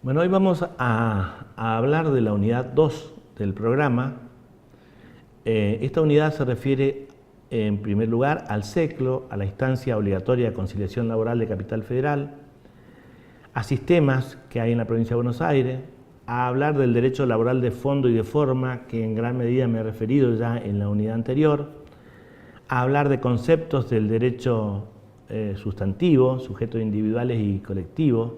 Bueno, hoy vamos a hablar de la unidad 2 del programa. Esta unidad se refiere, en primer lugar, al SECLO, a la instancia obligatoria de conciliación laboral de Capital Federal, a sistemas que hay en la provincia de Buenos Aires, a hablar del derecho laboral de fondo y de forma, que en gran medida me he referido ya en la unidad anterior, a hablar de conceptos del derecho sustantivo, sujetos individuales y colectivos,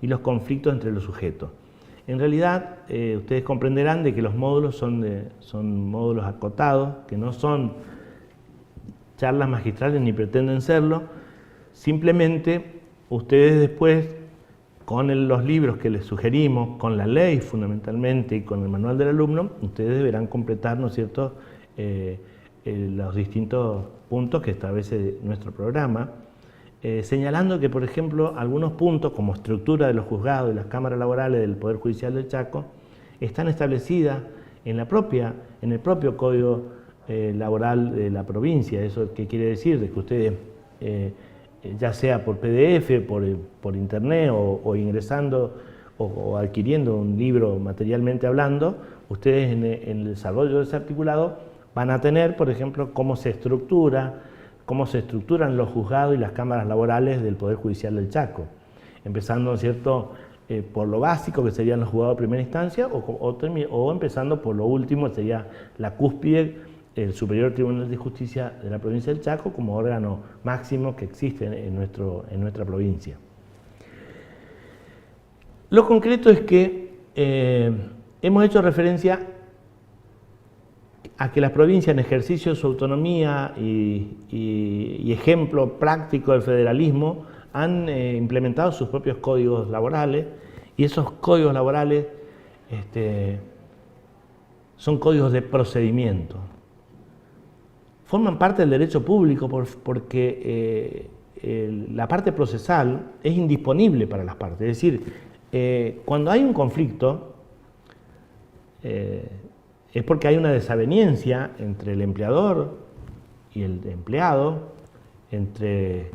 y los conflictos entre los sujetos. En realidad, ustedes comprenderán de que los módulos son módulos acotados, que no son charlas magistrales ni pretenden serlo. Simplemente, ustedes después, con los libros que les sugerimos, con la ley fundamentalmente y con el manual del alumno, ustedes deberán completar, ¿no es cierto?, los distintos puntos que establece nuestro programa, señalando que, por ejemplo, algunos puntos como estructura de los juzgados y las cámaras laborales del Poder Judicial del Chaco están establecidas en el propio Código Laboral de la provincia. ¿Eso qué quiere decir? De que ustedes, ya sea por PDF, por internet o ingresando o adquiriendo un libro materialmente hablando, ustedes en el desarrollo de ese articulado van a tener, por ejemplo, cómo se estructuran los juzgados y las cámaras laborales del Poder Judicial del Chaco, empezando, ¿no es cierto?, por lo básico, que serían los juzgados de primera instancia, o empezando por lo último, que sería la cúspide, el Superior Tribunal de Justicia de la provincia del Chaco, como órgano máximo que existe en nuestra provincia. Lo concreto es que hemos hecho referencia a que las provincias, en ejercicio de su autonomía y ejemplo práctico del federalismo, han implementado sus propios códigos laborales, y esos códigos laborales son códigos de procedimiento. Forman parte del derecho público porque la parte procesal es indisponible para las partes. Es decir, cuando hay un conflicto, es porque hay una desaveniencia entre el empleador y el empleado, entre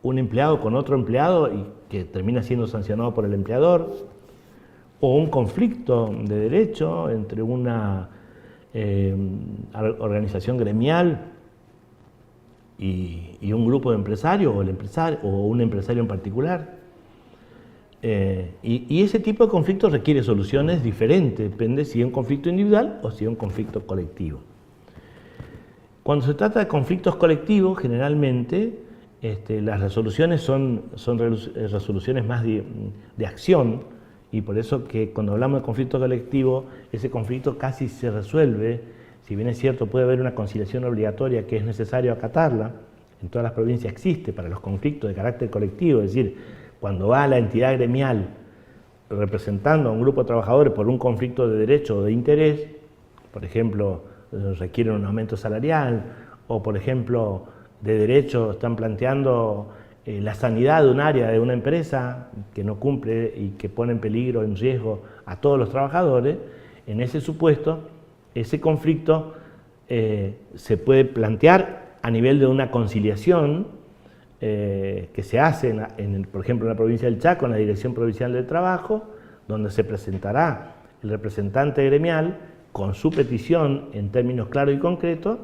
un empleado con otro empleado y que termina siendo sancionado por el empleador, o un conflicto de derecho entre una organización gremial y un grupo de empresarios, o un empresario en particular. Y ese tipo de conflictos requiere soluciones diferentes, depende si es un conflicto individual o si es un conflicto colectivo. Cuando se trata de conflictos colectivos, generalmente las resoluciones son resoluciones más de acción, y por eso que cuando hablamos de conflicto colectivo, ese conflicto casi se resuelve. Si bien es cierto, puede haber una conciliación obligatoria que es necesario acatarla, en todas las provincias existe para los conflictos de carácter colectivo, es decir, cuando va la entidad gremial representando a un grupo de trabajadores por un conflicto de derecho o de interés, por ejemplo, requieren un aumento salarial, o por ejemplo, de derecho están planteando la sanidad de un área de una empresa que no cumple y que pone en peligro, en riesgo a todos los trabajadores, en ese supuesto, ese conflicto se puede plantear a nivel de una conciliación que se hace, por ejemplo, en la provincia del Chaco, en la Dirección Provincial del Trabajo, donde se presentará el representante gremial con su petición en términos claros y concretos,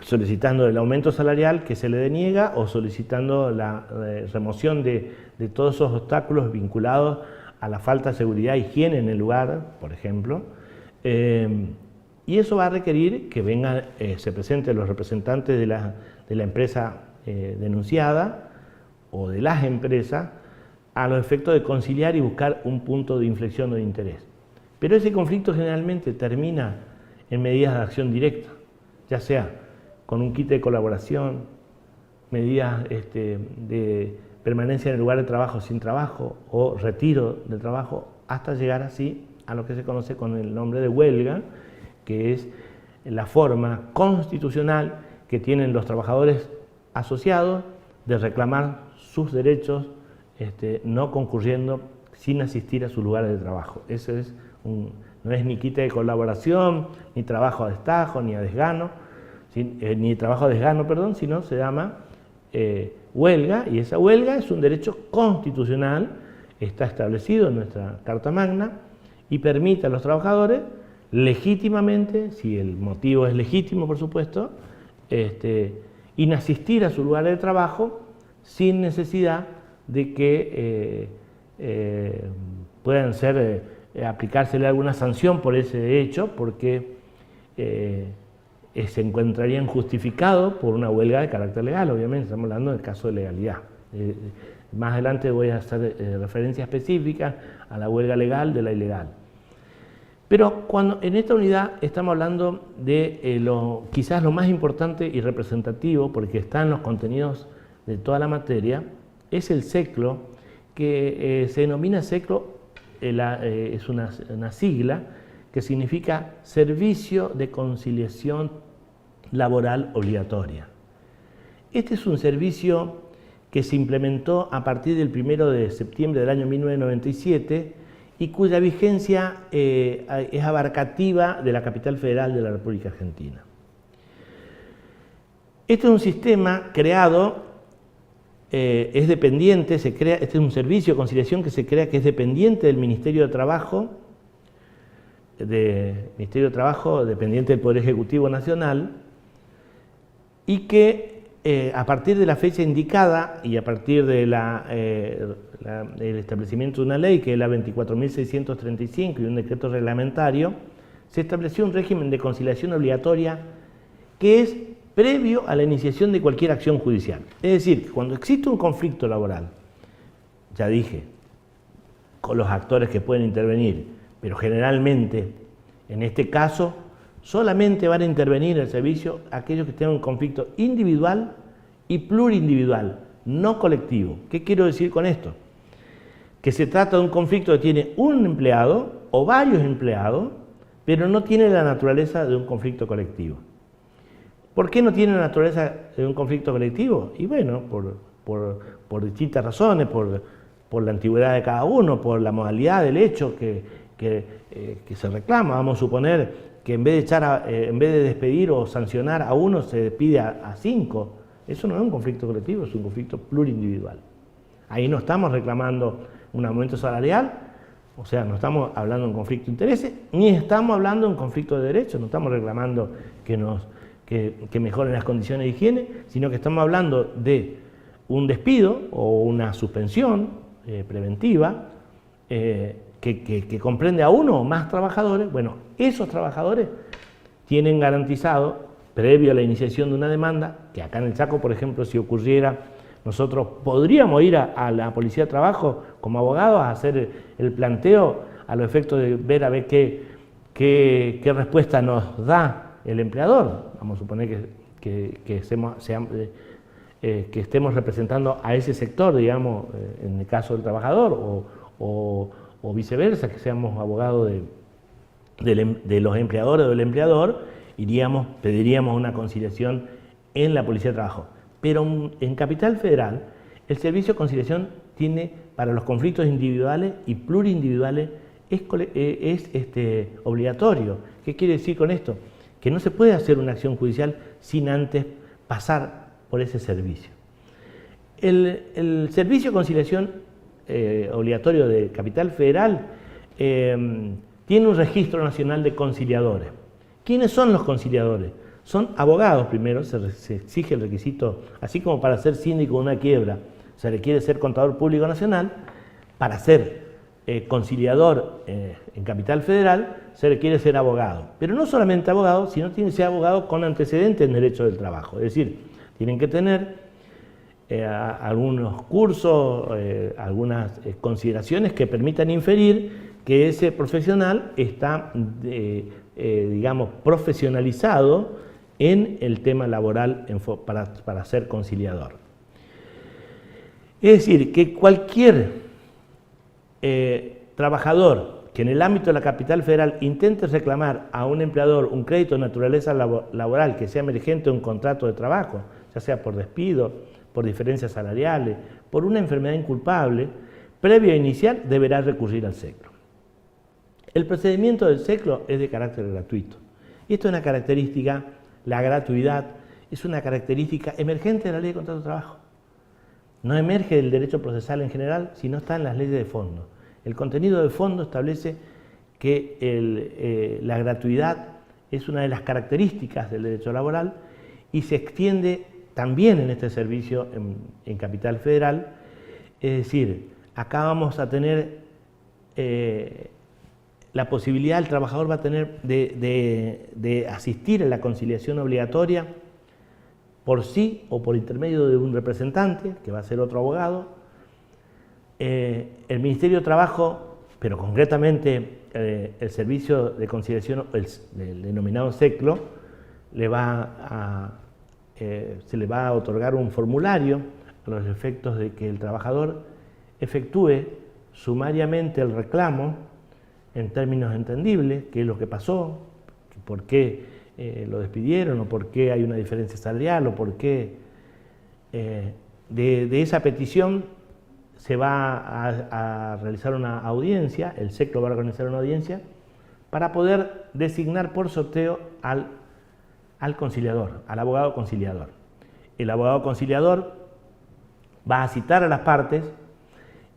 solicitando el aumento salarial que se le deniega o solicitando la remoción de todos esos obstáculos vinculados a la falta de seguridad e higiene en el lugar, por ejemplo, y eso va a requerir que se presenten los representantes de la empresa denunciada o de las empresas a los efectos de conciliar y buscar un punto de inflexión o de interés. Pero ese conflicto generalmente termina en medidas de acción directa, ya sea con un quite de colaboración, medidas de permanencia en el lugar de trabajo sin trabajo o retiro del trabajo, hasta llegar así a lo que se conoce con el nombre de huelga, que es la forma constitucional que tienen los trabajadores asociados de reclamar sus derechos no concurriendo, sin asistir a sus lugares de trabajo. Eso no es ni quite de colaboración, ni trabajo a destajo, ni a desgano, ni trabajo a desgano, perdón, sino se llama huelga, y esa huelga es un derecho constitucional está establecido en nuestra Carta Magna y permite a los trabajadores legítimamente, si el motivo es legítimo por supuesto, inasistir a su lugar de trabajo sin necesidad de que puedan aplicársele alguna sanción por ese hecho, porque se encontrarían justificados por una huelga de carácter legal. Obviamente estamos hablando del caso de legalidad. Más adelante voy a hacer referencia específica a la huelga legal de la ilegal. Pero en esta unidad estamos hablando de quizás lo más importante y representativo, porque está en los contenidos de toda la materia, es el SECLO, que se denomina SECLO, es una sigla que significa Servicio de Conciliación Laboral Obligatoria. Este es un servicio que se implementó a partir del 1 de septiembre del año 1997 y cuya vigencia es abarcativa de la capital federal de la República Argentina. Este es un sistema creado, es dependiente, este es un servicio de conciliación que se crea, que es dependiente del Ministerio de Trabajo, dependiente del Poder Ejecutivo Nacional, y que a partir de la fecha indicada y a partir de el establecimiento de una ley, que es la 24.635 y un decreto reglamentario, se estableció un régimen de conciliación obligatoria que es previo a la iniciación de cualquier acción judicial. Es decir, cuando existe un conflicto laboral, ya dije, con los actores que pueden intervenir, pero generalmente, en este caso, solamente van a intervenir en el servicio aquellos que tengan un conflicto individual y plurindividual, no colectivo. ¿Qué quiero decir con esto? Que se trata de un conflicto que tiene un empleado o varios empleados, pero no tiene la naturaleza de un conflicto colectivo. ¿Por qué no tiene la naturaleza de un conflicto colectivo? Y bueno, por distintas razones, por la antigüedad de cada uno, por la modalidad del hecho que se reclama. Vamos a suponer que en vez de despedir o sancionar a uno, se despide a 5. Eso no es un conflicto colectivo, es un conflicto plurindividual. Ahí no estamos reclamando un aumento salarial, o sea, no estamos hablando de un conflicto de intereses, ni estamos hablando de un conflicto de derechos, no estamos reclamando que mejoren las condiciones de higiene, sino que estamos hablando de un despido o una suspensión preventiva que comprende a uno o más trabajadores. Bueno, esos trabajadores tienen garantizado, previo a la iniciación de una demanda, que acá en el Chaco, por ejemplo, si ocurriera, nosotros podríamos ir a la Policía de Trabajo como abogados a hacer el planteo a los efectos de ver qué respuesta nos da el empleador. Vamos a suponer que estemos representando a ese sector, digamos, en el caso del trabajador, o viceversa, que seamos abogados de los empleadores o del empleador, pediríamos una conciliación en la Policía de Trabajo. Pero en Capital Federal, el servicio de conciliación tiene, para los conflictos individuales y plurindividuales, es obligatorio. ¿Qué quiere decir con esto? Que no se puede hacer una acción judicial sin antes pasar por ese servicio. El servicio de conciliación obligatorio de Capital Federal tiene un registro nacional de conciliadores. ¿Quiénes son los conciliadores? Son abogados primero, se exige el requisito, así como para ser síndico de una quiebra, se requiere ser contador público nacional. Para ser conciliador en Capital Federal se requiere ser abogado, pero no solamente abogado, sino tiene que ser abogado con antecedentes en derecho del trabajo, es decir, tienen que tener algunos cursos, algunas consideraciones que permitan inferir que ese profesional está, digamos, profesionalizado en el tema laboral para ser conciliador. Es decir, que cualquier trabajador que en el ámbito de la Capital Federal intente reclamar a un empleador un crédito de naturaleza laboral que sea emergente de un contrato de trabajo, ya sea por despido, por diferencias salariales, por una enfermedad inculpable, previo a iniciar deberá recurrir al SECLO. El procedimiento del SECLO es de carácter gratuito. Y esto es una característica, la gratuidad es una característica emergente de la Ley de Contrato de Trabajo. no emerge del derecho procesal en general, sino está en las leyes de fondo. El contenido de fondo establece que la gratuidad es una de las características del derecho laboral y se extiende también en este servicio en Capital Federal. Es decir, acá vamos a tener la posibilidad, el trabajador va a tener de asistir a la conciliación obligatoria por sí o por intermedio de un representante, que va a ser otro abogado. El Ministerio de Trabajo, pero concretamente el Servicio de Conciliación, el denominado SECLO, se le va a otorgar un formulario a los efectos de que el trabajador efectúe sumariamente el reclamo en términos entendibles, qué es lo que pasó, por qué lo despidieron, o por qué hay una diferencia salarial, o por qué de esa petición se va a realizar una audiencia, el SECLO va a organizar una audiencia para poder designar por sorteo al conciliador, al abogado conciliador. El abogado conciliador va a citar a las partes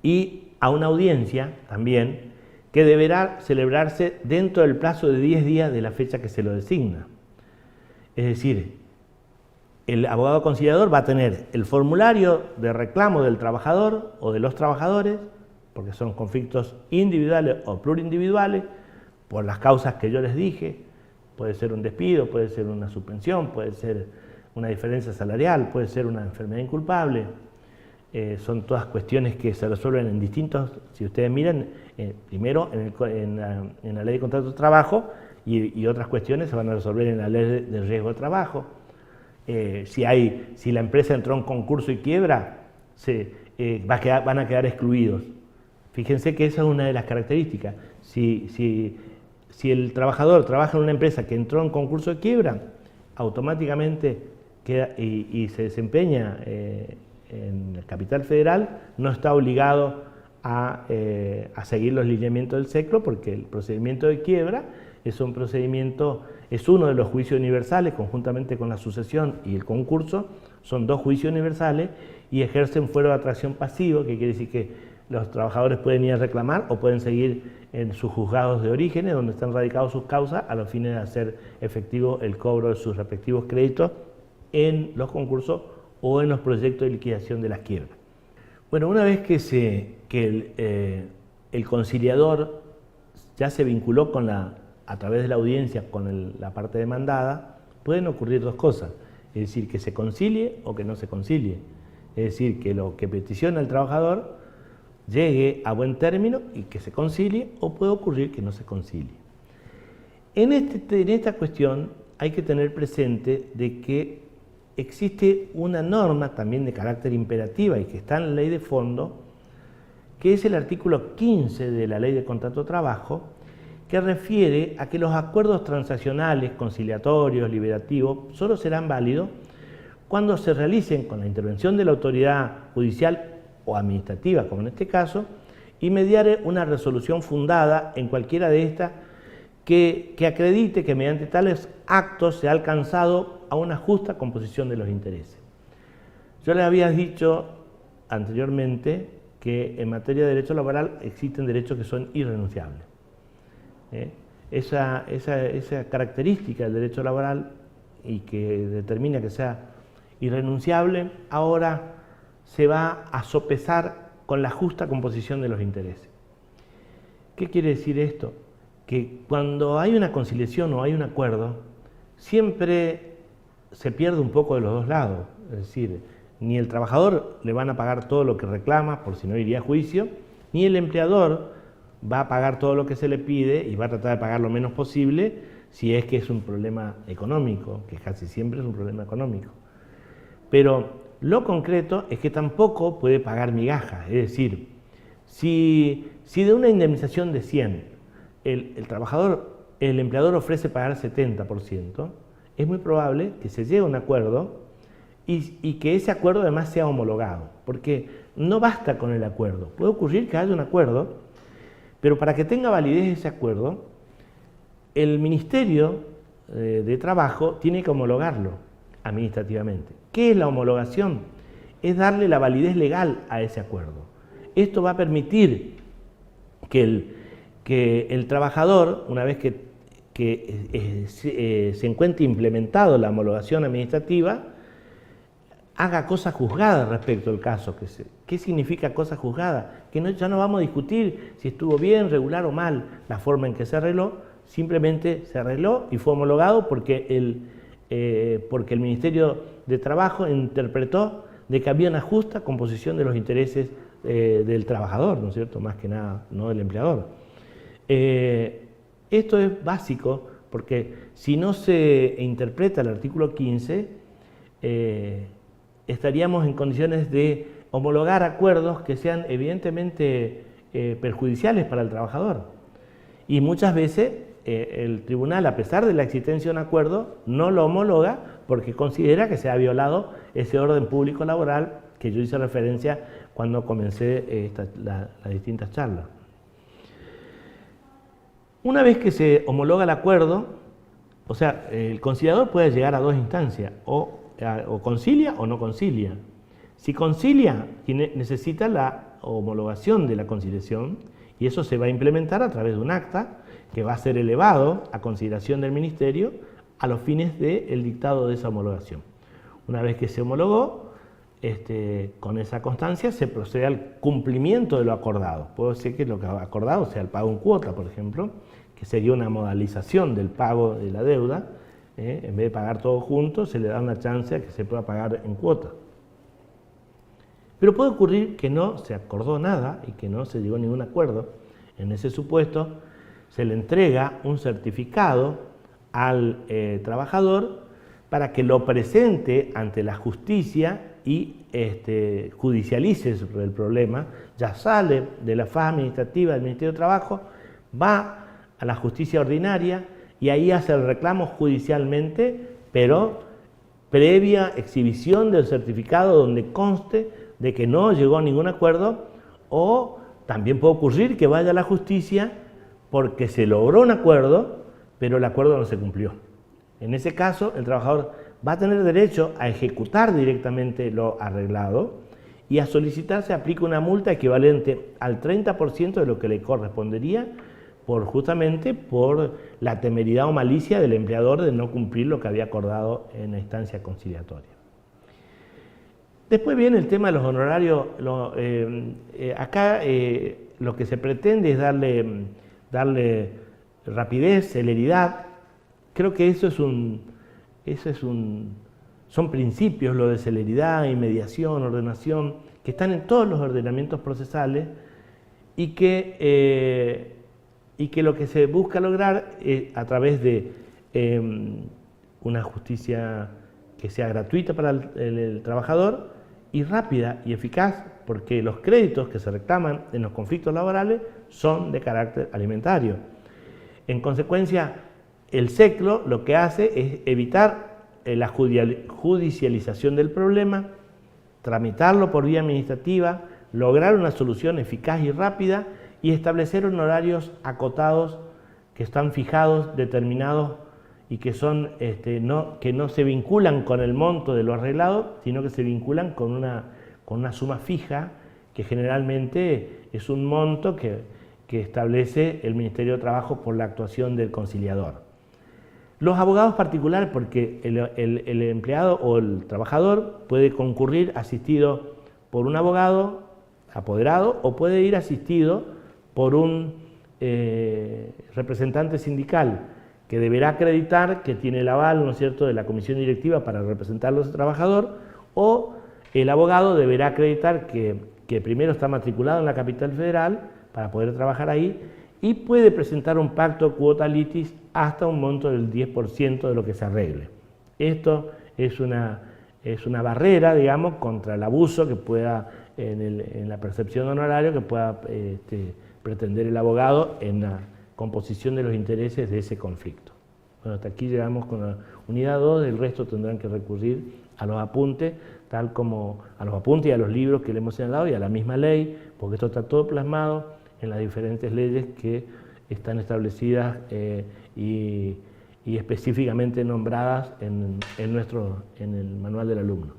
y a una audiencia también que deberá celebrarse dentro del plazo de 10 días de la fecha que se lo designa. Es decir, el abogado conciliador va a tener el formulario de reclamo del trabajador o de los trabajadores, porque son conflictos individuales o plurindividuales, por las causas que yo les dije. Puede ser un despido, puede ser una suspensión, puede ser una diferencia salarial, puede ser una enfermedad inculpable. Son todas cuestiones que se resuelven en distintos, si ustedes miran, primero en la ley de contrato de trabajo y otras cuestiones se van a resolver en la ley de riesgo de trabajo. Si la empresa entró en concurso y quiebra, van a quedar excluidos. Fíjense que esa es una de las características. Si el trabajador trabaja en una empresa que entró en concurso de quiebra, automáticamente queda y se desempeña en el Capital Federal, no está obligado a seguir los lineamientos del SECLO, porque el procedimiento de quiebra es un procedimiento, es uno de los juicios universales, conjuntamente con la sucesión y el concurso, son dos juicios universales y ejercen fuero de atracción pasivo, que quiere decir que los trabajadores pueden ir a reclamar o pueden seguir en sus juzgados de orígenes, donde están radicados sus causas, a los fines de hacer efectivo el cobro de sus respectivos créditos en los concursos o en los proyectos de liquidación de las quiebras. Bueno, una vez que el conciliador ya se vinculó a través de la audiencia con la parte demandada, pueden ocurrir dos cosas, es decir, que se concilie o que no se concilie, es decir, que lo que peticiona el trabajador llegue a buen término y que se concilie, o puede ocurrir que no se concilie. En esta cuestión hay que tener presente de que existe una norma también de carácter imperativa y que está en la ley de fondo, que es el artículo 15 de la ley de contrato de trabajo, que refiere a que los acuerdos transaccionales, conciliatorios, liberativos, solo serán válidos cuando se realicen con la intervención de la autoridad judicial o administrativa, como en este caso, y mediare una resolución fundada en cualquiera de estas que acredite que mediante tales actos se ha alcanzado a una justa composición de los intereses. Yo les había dicho anteriormente que en materia de derecho laboral existen derechos que son irrenunciables. Esa característica del derecho laboral y que determina que sea irrenunciable, ahora se va a sopesar con la justa composición de los intereses. ¿Qué quiere decir esto? Que cuando hay una conciliación o hay un acuerdo, siempre se pierde un poco de los dos lados. Es decir, ni el trabajador le van a pagar todo lo que reclama, por si no iría a juicio, ni el empleador va a pagar todo lo que se le pide y va a tratar de pagar lo menos posible si es que es un problema económico, que casi siempre es un problema económico. Pero lo concreto es que tampoco puede pagar migajas, es decir, si de una indemnización de 100 el empleador ofrece pagar 70%, es muy probable que se llegue a un acuerdo y que ese acuerdo además sea homologado, porque no basta con el acuerdo. Puede ocurrir que haya un acuerdo, pero para que tenga validez ese acuerdo, el Ministerio de Trabajo tiene que homologarlo administrativamente. ¿Qué es la homologación? es darle la validez legal a ese acuerdo. Esto va a permitir que el trabajador, una vez que se encuentre implementado la homologación administrativa, haga cosa juzgada respecto al caso. ¿Qué significa cosa juzgada? Que ya no vamos a discutir si estuvo bien, regular o mal la forma en que se arregló, simplemente se arregló y fue homologado porque el Ministerio de Trabajo interpretó de que había una justa composición de los intereses del trabajador, ¿no es cierto? Más que nada, no del empleador. Esto es básico porque si no se interpreta el artículo 15, estaríamos en condiciones de homologar acuerdos que sean evidentemente perjudiciales para el trabajador. Y muchas veces el tribunal, a pesar de la existencia de un acuerdo, no lo homologa porque considera que se ha violado ese orden público laboral que yo hice referencia cuando comencé las distintas charlas. Una vez que se homologa el acuerdo, o sea, el conciliador puede llegar a dos instancias, o concilia o no concilia. Si concilia, necesita la homologación de la conciliación y eso se va a implementar a través de un acta que va a ser elevado a consideración del Ministerio a los fines del dictado de esa homologación. Una vez que se homologó, con esa constancia se procede al cumplimiento de lo acordado. Puede ser que lo que acordado sea el pago en cuota, por ejemplo, que sería una modalización del pago de la deuda. En vez de pagar todo junto, se le da una chance a que se pueda pagar en cuota. Pero puede ocurrir que no se acordó nada y que no se llegó a ningún acuerdo. En ese supuesto, se le entrega un certificado al trabajador para que lo presente ante la justicia y judicialice sobre el problema. Ya sale de la fase administrativa del Ministerio de Trabajo, va a la justicia ordinaria y ahí hace el reclamo judicialmente, pero previa exhibición del certificado donde conste de que no llegó a ningún acuerdo, o también puede ocurrir que vaya a la justicia porque se logró un acuerdo, pero el acuerdo no se cumplió. En ese caso, el trabajador va a tener derecho a ejecutar directamente lo arreglado y a solicitar se aplica una multa equivalente al 30% de lo que le correspondería justamente por la temeridad o malicia del empleador de no cumplir lo que había acordado en la instancia conciliatoria. Después viene el tema de los honorarios. Acá lo que se pretende es darle rapidez, celeridad. Creo que son principios, lo de celeridad, inmediación, ordenación, que están en todos los ordenamientos procesales y que lo que se busca lograr es a través de una justicia que sea gratuita para el trabajador y rápida y eficaz, porque los créditos que se reclaman en los conflictos laborales son de carácter alimentario. En consecuencia, el SECLO lo que hace es evitar la judicialización del problema, tramitarlo por vía administrativa, lograr una solución eficaz y rápida y establecer honorarios acotados que están fijados, determinados y que no se vinculan con el monto de lo arreglado, sino que se vinculan con una suma fija que generalmente es un monto que establece el Ministerio de Trabajo por la actuación del conciliador. Los abogados particulares, porque el empleado o el trabajador puede concurrir asistido por un abogado apoderado o puede ir asistido por un representante sindical que deberá acreditar que tiene el aval, ¿no es cierto?, de la comisión directiva para representarlo al trabajador, o el abogado deberá acreditar que primero está matriculado en la capital federal para poder trabajar ahí y puede presentar un pacto cuota litis hasta un monto del 10% de lo que se arregle. Esto es una barrera, digamos, contra el abuso que pueda, en la percepción de honorario, que pueda pretender el abogado en la composición de los intereses de ese conflicto. Bueno, hasta aquí llegamos con la unidad 2, el resto tendrán que recurrir a los apuntes, tal como a los apuntes y a los libros que le hemos señalado y a la misma ley, porque esto está todo plasmado en las diferentes leyes que están establecidas y específicamente nombradas en el manual del alumno.